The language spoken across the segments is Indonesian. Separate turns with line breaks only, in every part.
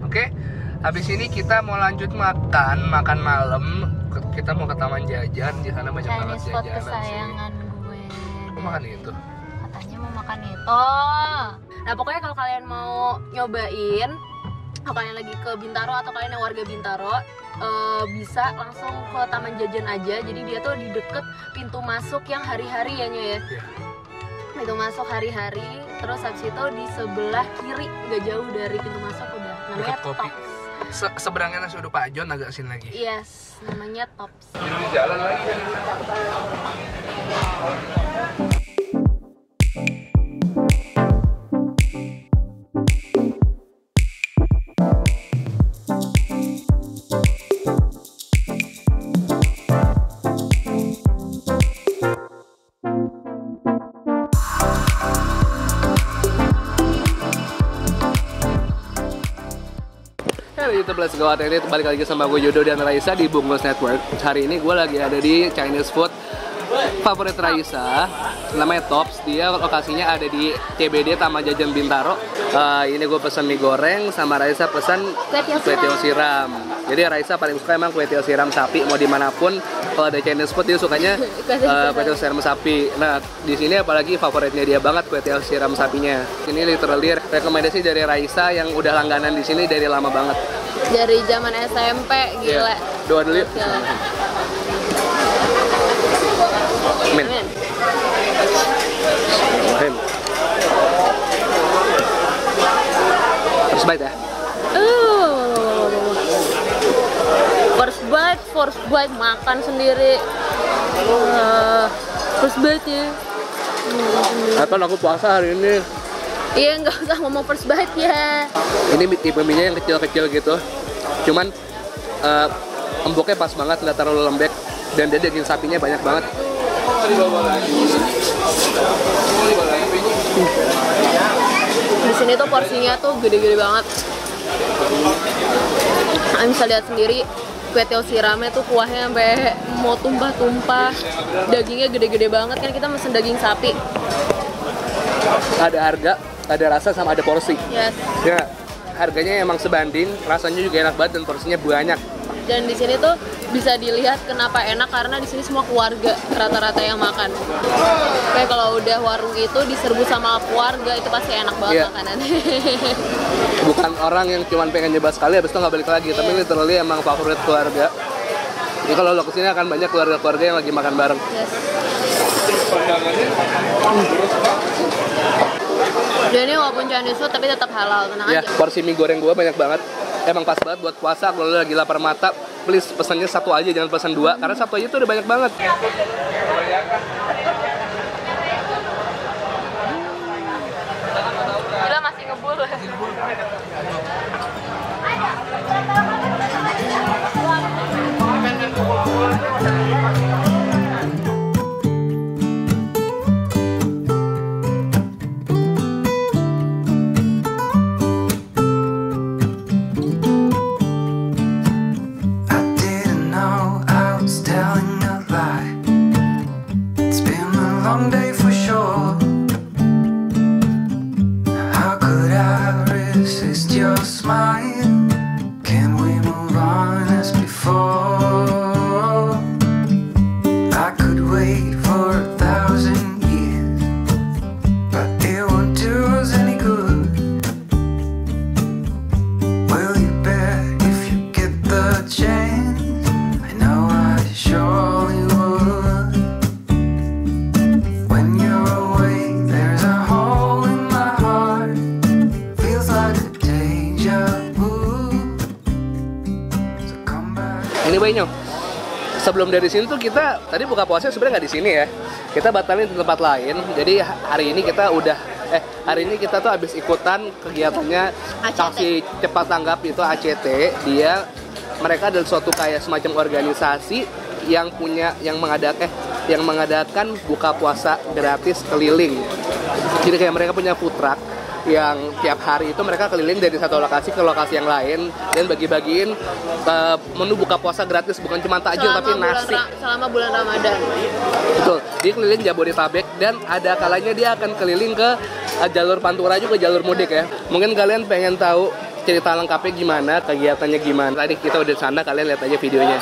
Oke, habis ini kita mau lanjut makan malam. Kita mau ke Taman Jajan, di sana banyak banget
Chinese food
jajanan
kesayangan gue.
Mau makan itu?
Katanya mau makan itu. Nah pokoknya kalau kalian mau nyobain, kalau kalian lagi ke Bintaro atau kalian yang warga Bintaro, bisa langsung ke Taman Jajan aja. Jadi dia tuh di deket pintu masuk yang hari-hari ya Nyo ya. Pintu masuk hari-hari. Terus habis itu di sebelah kiri, nggak jauh dari pintu masuk udah. Namanya Tops.
Seberangnya nasi uduk Pak John, agak sini lagi.
Yes, namanya Tops.
Di jalan lagi. YouTube Let's Go Out ini balik lagi sama gue Yudo dan Raisa di Bungkus Network. Hari ini gue lagi ada di Chinese food favorit Raisa, namanya Tops. Dia lokasinya ada di CBD Taman Jajan Bintaro. Ini gue pesen mie goreng, sama Raisa pesen kue tiaw siram. Jadi Raisa paling suka emang kue tiaw siram sapi, mau dimanapun. Kalau ada Chinese food dia sukanya kue tiaw siram sapi. Nah di sini apalagi favoritnya dia banget kue tiaw siram sapinya. Ini literally rekomendasi dari Raisa yang udah langganan di sini dari lama banget.
Dari zaman SMP, gila.
Doa dulu yuk. Amin. Amin. First bite ya?
First bite makan sendiri. First bite ya.
Kan aku puasa hari ini.
Iya, nggak usah ngomong first bite ya.
Ini tipe mie yang kecil-kecil gitu. Cuman empuknya pas banget, nggak terlalu lembek. Dan dia daging sapinya banyak banget.
Di sini tuh porsinya tuh gede-gede banget. Kalian bisa lihat sendiri kue tiaw siramnya tuh kuahnya sampai mau tumpah-tumpah. Dagingnya gede-gede banget, kan kita mesen daging sapi.
Ada harga, ada rasa, sama ada porsi.
Yes.
Ya, harganya emang sebanding, rasanya juga enak banget dan porsinya banyak.
Dan di sini tuh bisa dilihat kenapa enak, karena di sini semua keluarga rata-rata yang makan. Kayak kalau udah warung itu diserbu sama keluarga, itu pasti enak banget makanannya.
Bukan orang yang cuma pengen nyoba sekali habis itu nggak balik lagi, tapi literally emang favorit keluarga. Jadi kalau lo kesini akan banyak keluarga-keluarga yang lagi makan bareng.
Yes. Dan ini walaupun Chinese food tapi tetap halal, tenang aja.
Porsi mie goreng gue banyak banget. Emang pas banget buat puasa. Kalau lagi lapar mata, please pesannya satu aja, jangan pesan dua. Karena satu aja tuh udah banyak banget.
Gila, masih ngebul.
Anyway, sebelum dari sini tuh kita tadi buka puasa sebenarnya nggak di sini ya. Kita batalin di tempat lain. Jadi hari ini kita tuh habis ikutan kegiatannya Aksi Cepat Tanggap itu ACT. Mereka adalah suatu kayak semacam organisasi yang mengadakan buka puasa gratis keliling. Jadi kayak mereka punya food truck yang tiap hari itu mereka keliling dari satu lokasi ke lokasi yang lain dan bagi-bagiin menu buka puasa gratis, bukan cuma takjil tapi nasi.
Selama bulan Ramadan.
Betul, dia keliling Jabodetabek dan ada kalanya dia akan keliling ke jalur Pantura juga, jalur mudik ya. Mungkin kalian pengen tahu cerita lengkapnya gimana, kegiatannya gimana. Tadi kita udah sana, kalian lihat aja videonya.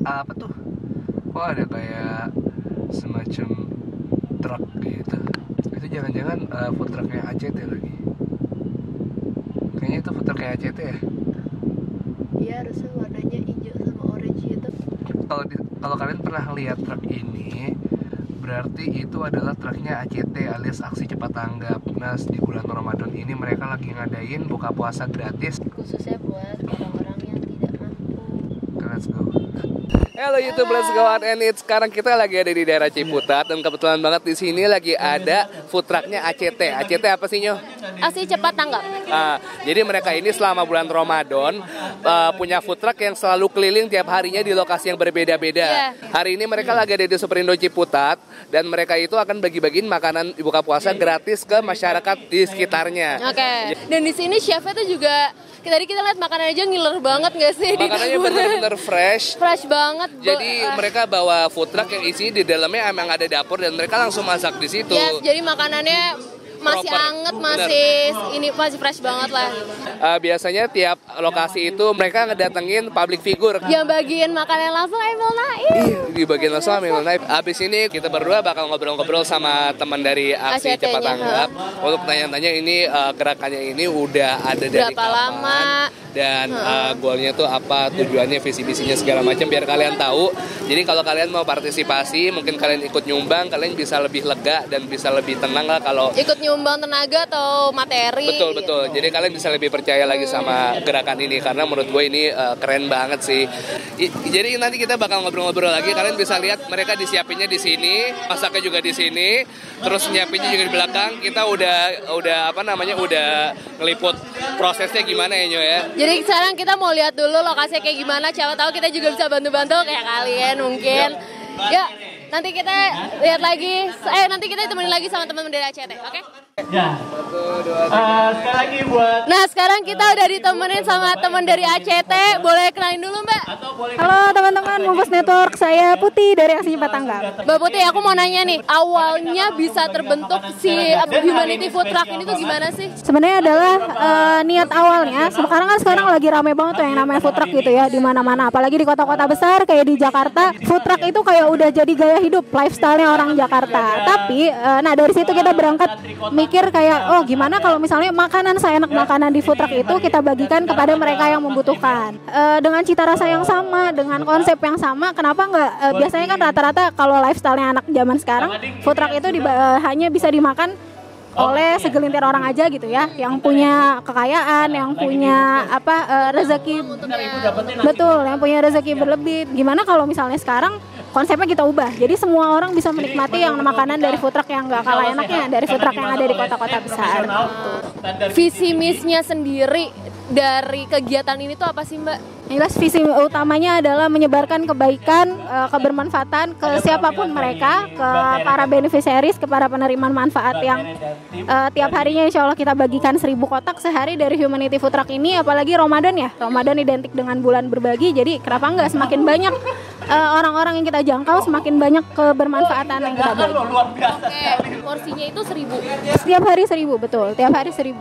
Apa tuh? Oh, ada kayak semacam truk gitu. Itu jangan-jangan food trucknya ACT lagi. Kayaknya itu food trucknya ACT ya.
Iya, harusnya warnanya hijau sama orange gitu.
Kalau kalian pernah lihat truk ini, berarti itu adalah truknya ACT alias Aksi Cepat Tanggap. Nah, di bulan Ramadan ini mereka lagi ngadain buka puasa gratis
Khususnya buat orang-orang yang tidak mampu.
Let's go. Halo YouTube, let's go out and eat. Sekarang kita lagi ada di daerah Ciputat dan kebetulan banget di sini lagi ada food trucknya ACT. ACT apa sih, Nyo?
Aksi Cepat Tanggap.
Jadi mereka ini selama bulan Ramadan punya food truck yang selalu keliling tiap harinya di lokasi yang berbeda-beda. Hari ini mereka lagi ada di Superindo Ciputat dan mereka itu akan bagi-bagiin makanan buka puasa gratis ke masyarakat di sekitarnya.
Oke. Dan di sini chefnya tuh juga tadi kita lihat makanan aja ngiler banget nggak sih?
Makanannya bener-bener fresh.
Fresh banget.
Jadi mereka bawa food truck yang isi di dalamnya emang ada dapur dan mereka langsung masak di situ.
Yes, jadi makanannya masih anget, masih fresh banget lah.
Biasanya tiap lokasi itu mereka ngedatengin public figure
yang bagiin makanan langsung Emil Naif.
Iya, dibagiin langsung Emil Naif. Abis ini kita berdua bakal ngobrol-ngobrol sama teman dari Aksi Cepat Tanggap untuk tanya-tanya ini gerakannya ini udah ada dari
berapa lama
dan goalnya tuh apa, tujuannya, visi-misinya segala macam biar kalian tahu. Jadi kalau kalian mau partisipasi, mungkin kalian ikut nyumbang, kalian bisa lebih lega dan bisa lebih tenang lah kalau
ikut nyumbang tenaga atau materi.
Betul. Jadi kalian bisa lebih percaya lagi sama gerakan ini karena menurut gue ini keren banget sih. Jadi nanti kita bakal ngobrol-ngobrol lagi. Kalian bisa lihat mereka disiapinnya di sini, masaknya juga di sini, terus nyiapinnya juga di belakang. Kita udah ngeliput prosesnya gimana ya, Nyo ya.
Jadi sekarang kita mau lihat dulu lokasinya kayak gimana. Siapa tahu kita juga bisa bantu-bantu kayak kalian mungkin. Yuk, nanti kita lihat lagi. Nanti kita temenin lagi sama teman-teman dari ACT, oke?
Ya. Sekali lagi buat.
Nah, sekarang kita udah ditemenin sama teman dari ACT. Boleh kenalin dulu, Mbak?
Halo teman-teman Bungkus Network, saya Putih dari Aksi Cepat Tanggap.
Mbak Putih, aku mau nanya nih, awalnya bisa terbentuk si Humanity Food Truck ini tuh gimana sih?
Sebenarnya adalah niat awalnya. Sekarang lagi rame banget tuh yang namanya food truck gitu ya di mana-mana. Apalagi di kota-kota besar kayak di Jakarta, food truck itu kayak udah jadi gaya hidup, lifestyle-nya orang Jakarta. Tapi, dari situ kita berangkat mikir kayak, oh gimana kalau misalnya makanan seenak makanan di food truck itu kita bagikan kepada mereka yang membutuhkan. Dengan cita rasa yang sama, dengan konsep yang sama, kenapa nggak? Biasanya kan rata-rata kalau lifestyle-nya anak zaman sekarang, food truck itu hanya bisa dimakan oleh segelintir orang aja gitu ya, yang punya kekayaan, yang punya rezeki, betul, yang punya rezeki berlebih. Gimana kalau misalnya sekarang konsepnya kita ubah, jadi semua orang bisa menikmati yang makanan dari food truck yang nggak kalah enaknya dari food truck yang ada di kota-kota besar.
Visi misinya sendiri dari kegiatan ini tuh apa sih, Mbak?
Jelas visi utamanya adalah menyebarkan kebaikan, kebermanfaatan ke siapapun mereka, ke para beneficiaries, ke para penerima manfaat yang tiap harinya insya Allah kita bagikan 1000 kotak sehari dari Humanity Food Truck ini. Apalagi Ramadan ya, Ramadan identik dengan bulan berbagi, jadi kenapa enggak semakin banyak orang-orang yang kita jangkau, semakin banyak kebermanfaatan yang kita bagi.
Oke, porsinya itu 1000?
Setiap hari 1000, betul, tiap hari 1000.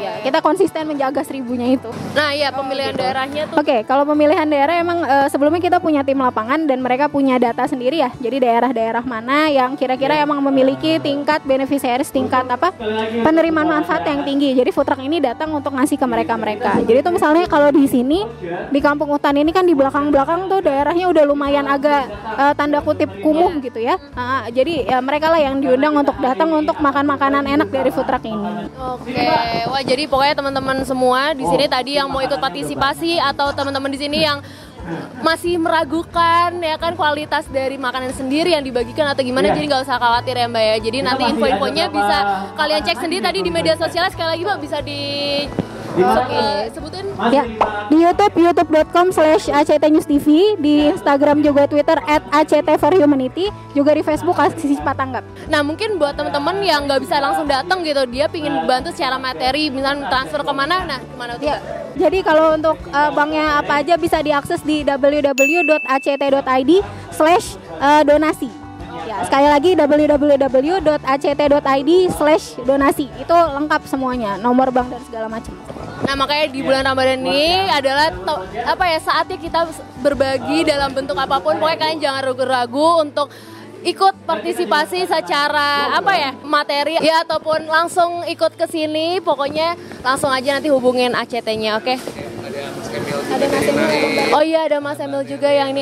Ya, kita konsisten menjaga 1000-nya itu.
Nah iya, pemilihan daerahnya tuh.
Oke, kalau pemilihan daerah emang sebelumnya kita punya tim lapangan dan mereka punya data sendiri ya. Jadi daerah-daerah mana yang kira-kira emang memiliki tingkat beneficiaries, tingkat penerimaan manfaat yang tinggi. Jadi food truck ini datang untuk ngasih ke mereka-mereka. Jadi itu misalnya kalau di sini di Kampung Hutan ini kan di belakang-belakang tuh daerahnya udah lumayan agak tanda kutip kumuh gitu ya. Jadi ya mereka lah yang diundang untuk datang untuk makan makanan enak dari food truck ini.
Oke, wah jadi pokoknya teman-teman semua di sini tadi yang mau ikut partisipasi atau teman-teman di sini yang masih meragukan ya kan kualitas dari makanan sendiri yang dibagikan atau gimana, jadi nggak usah khawatir ya Mbak ya. Jadi nanti info-infonya bisa kalian cek sendiri tadi di media sosial. Sekali lagi Mbak bisa Oke, sebutin.
Ya, di YouTube youtube.com/ACTNewsTV, di Instagram juga Twitter @ACT4Humanity, juga di Facebook Aksi Cepat Tanggap.
Nah, mungkin buat teman-teman yang nggak bisa langsung datang gitu, dia pingin bantu secara materi, misalnya transfer kemana, nah kemana tuh?
Ya, jadi kalau untuk banknya apa aja bisa diakses di www.act.id/donasi. Ya, sekali lagi www.act.id/donasi. Itu lengkap semuanya, nomor bank dan segala macam.
Nah, makanya di bulan Ramadan ini adalah saatnya kita berbagi dalam bentuk apapun. Pokoknya kalian jangan ragu-ragu untuk ikut partisipasi secara materi ya, ataupun langsung ikut ke sini. Pokoknya langsung aja nanti hubungin ACT-nya, oke? Ada Mas Emil. Oh iya, ada Mas Emil juga yang ini.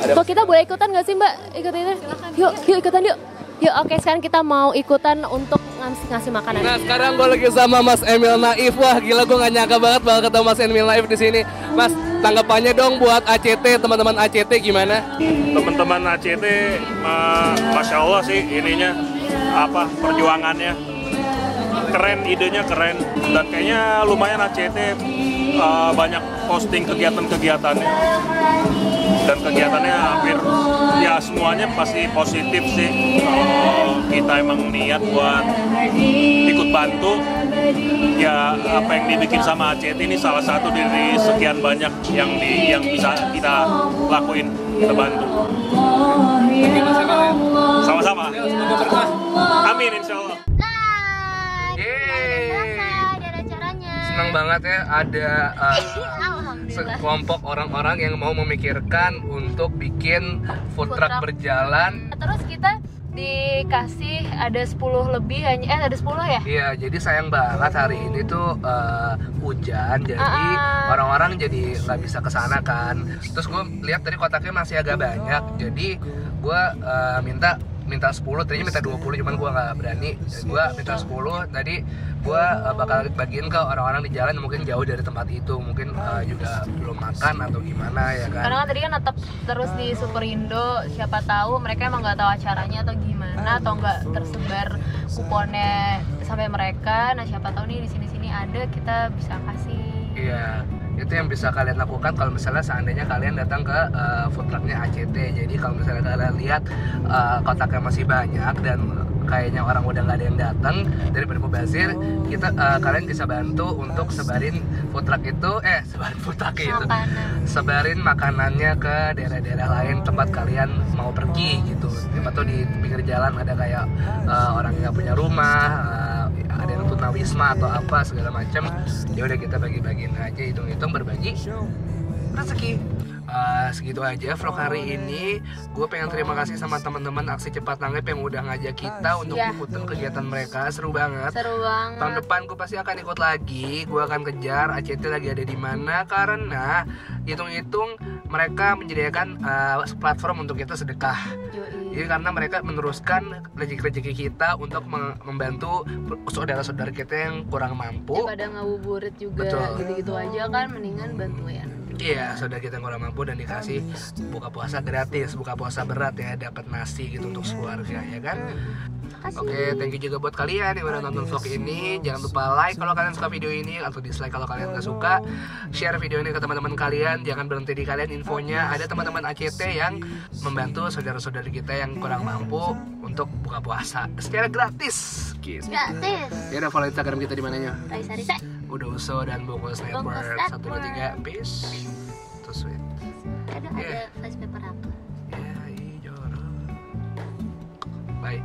Kok kita boleh ikutan nggak sih, Mbak? Ikut itu? Yuk ikutan yuk. Yuk, oke, sekarang kita mau ikutan untuk ngasih makanan.
Nah, sekarang gue lagi sama Mas Emil Naif. Wah, gila, gue gak nyangka banget bakal ketemu Mas Emil Naif di sini. Mas, tanggapannya dong buat ACT, teman-teman ACT gimana?
Teman-teman ACT, Masya Allah sih ininya, perjuangannya keren, idenya keren, dan kayaknya lumayan ACT banyak posting kegiatan-kegiatannya, dan kegiatannya hampir ya semuanya pasti positif sih. Kalau kita emang niat buat ikut bantu, ya apa yang dibikin sama ACT ini salah satu dari sekian banyak yang bisa kita lakuin, kita bantu. Sama-sama. Amin, insya Allah.
Senang banget ya ada sekelompok orang-orang yang mau memikirkan untuk bikin food truck berjalan.
Terus kita dikasih ada 10 lebih, ada 10 ya?
Iya, jadi sayang banget hari ini tuh hujan, jadi orang-orang jadi nggak bisa kesana kan. Terus gue lihat tadi kotaknya masih agak banyak, jadi gue minta 10, tadinya minta 20, cuman gue nggak berani. Gue minta 10, tadi gue bakal bagiin ke orang-orang di jalan mungkin jauh dari tempat itu, mungkin juga belum makan atau gimana ya kan.
Karena kan tadi kan tetap terus di Superindo, siapa tahu mereka emang nggak tahu acaranya atau gimana, atau nggak tersebar kuponnya sampai mereka. Nah, siapa tahu nih di sini-sini ada, kita bisa kasih.
Iya, itu yang bisa kalian lakukan kalau misalnya seandainya kalian datang ke food trucknya ACT. Jadi kalau misalnya kalian lihat kotaknya masih banyak dan kayaknya orang udah nggak ada yang datang daripada mubazir, kalian bisa bantu untuk sebarin food truck itu, sebarin makanannya ke daerah-daerah lain tempat kalian mau pergi gitu. Siapa tuh di pinggir jalan ada kayak orang yang nggak punya rumah, ada yang tunawisma atau apa segala macam. Ya udah, kita bagi-bagiin aja, hitung-hitung berbagi rezeki. Segitu aja vlog hari ini. Gue pengen terima kasih sama teman-teman Aksi Cepat Tanggap yang udah ngajak kita untuk ikutin kegiatan mereka. Seru banget. Tahun depan gue pasti akan ikut lagi. Gue akan kejar ACT lagi ada di mana, karena hitung-hitung mereka menyediakan platform untuk kita sedekah. Jadi karena mereka meneruskan rezeki kita untuk membantu saudara-saudara kita yang kurang mampu.
Daripada ngabuburit juga gitu-gitu aja kan, mendingan bantuin.
Iya, saudara kita yang kurang mampu dan dikasih buka puasa gratis, buka puasa berat ya, dapat nasi gitu untuk keluarga ya kan. Oke, thank you juga buat kalian yang udah nonton vlog ini. Jangan lupa like kalau kalian suka video ini, atau dislike kalau kalian gak suka. Share video ini ke teman-teman kalian. Jangan berhenti di kalian infonya. Ada teman-teman ACT yang membantu saudara-saudari kita yang kurang mampu untuk buka puasa secara gratis.
Gratis.
Ya udah, follow Instagram kita di mananya?
Raisa.
Udah Uso dan Bungkus Network. 1, 2, 3, peace. Too sweet.
Ada flash paper aku.
Ya, iya, bye.